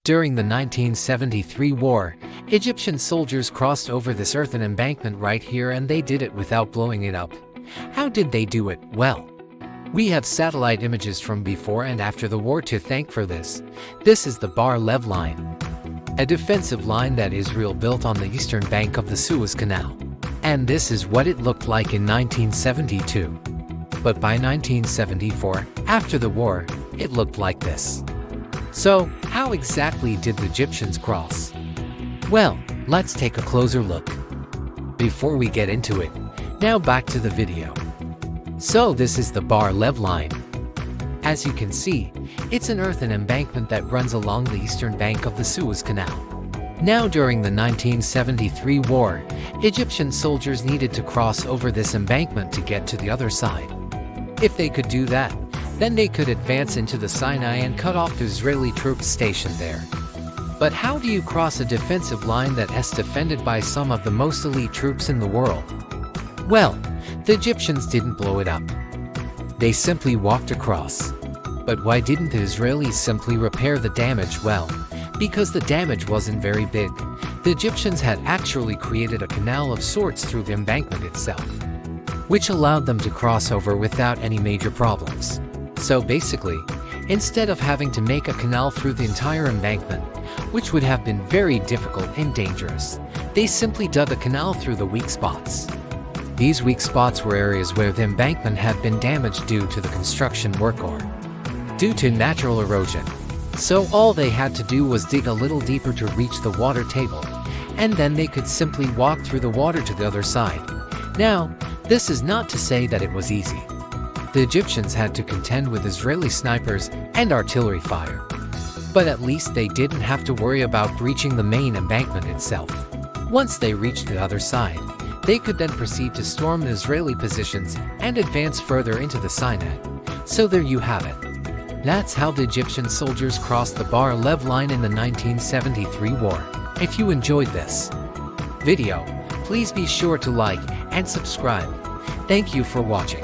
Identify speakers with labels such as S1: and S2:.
S1: During the 1973 war, Egyptian soldiers crossed over this earthen embankment right here, and they did it without blowing it up. How did they do it? Well, we have satellite images from before and after the war to thank for this. This is the Bar-Lev Line, a defensive line that Israel built on the eastern bank of the Suez Canal. And this is what it looked like in 1972. But by 1974, after the war, it looked like this. So, how exactly did the Egyptians cross? Well, let's take a closer look. Before we get into it, now back to the video. So this is the Bar-Lev Line. As you can see, it's an earthen embankment that runs along the eastern bank of the Suez Canal. Now during the 1973 war, Egyptian soldiers needed to cross over this embankment to get to the other side. If they could do that, then they could advance into the Sinai and cut off the Israeli troops stationed there. But how do you cross a defensive line that is defended by some of the most elite troops in the world? Well, the Egyptians didn't blow it up. They simply walked across. But why didn't the Israelis simply repair the damage? Well, because the damage wasn't very big. The Egyptians had actually created a canal of sorts through the embankment itself, which allowed them to cross over without any major problems. So basically, instead of having to make a canal through the entire embankment, which would have been very difficult and dangerous, they simply dug a canal through the weak spots. These weak spots were areas where the embankment had been damaged due to the construction work or due to natural erosion. So all they had to do was dig a little deeper to reach the water table, and then they could simply walk through the water to the other side. Now, this is not to say that it was easy. The Egyptians had to contend with Israeli snipers and artillery fire. But at least they didn't have to worry about breaching the main embankment itself. Once they reached the other side, they could then proceed to storm the Israeli positions and advance further into the Sinai. So there you have it. That's how the Egyptian soldiers crossed the Bar-Lev Line in the 1973 war. If you enjoyed this video, please be sure to like and subscribe. Thank you for watching.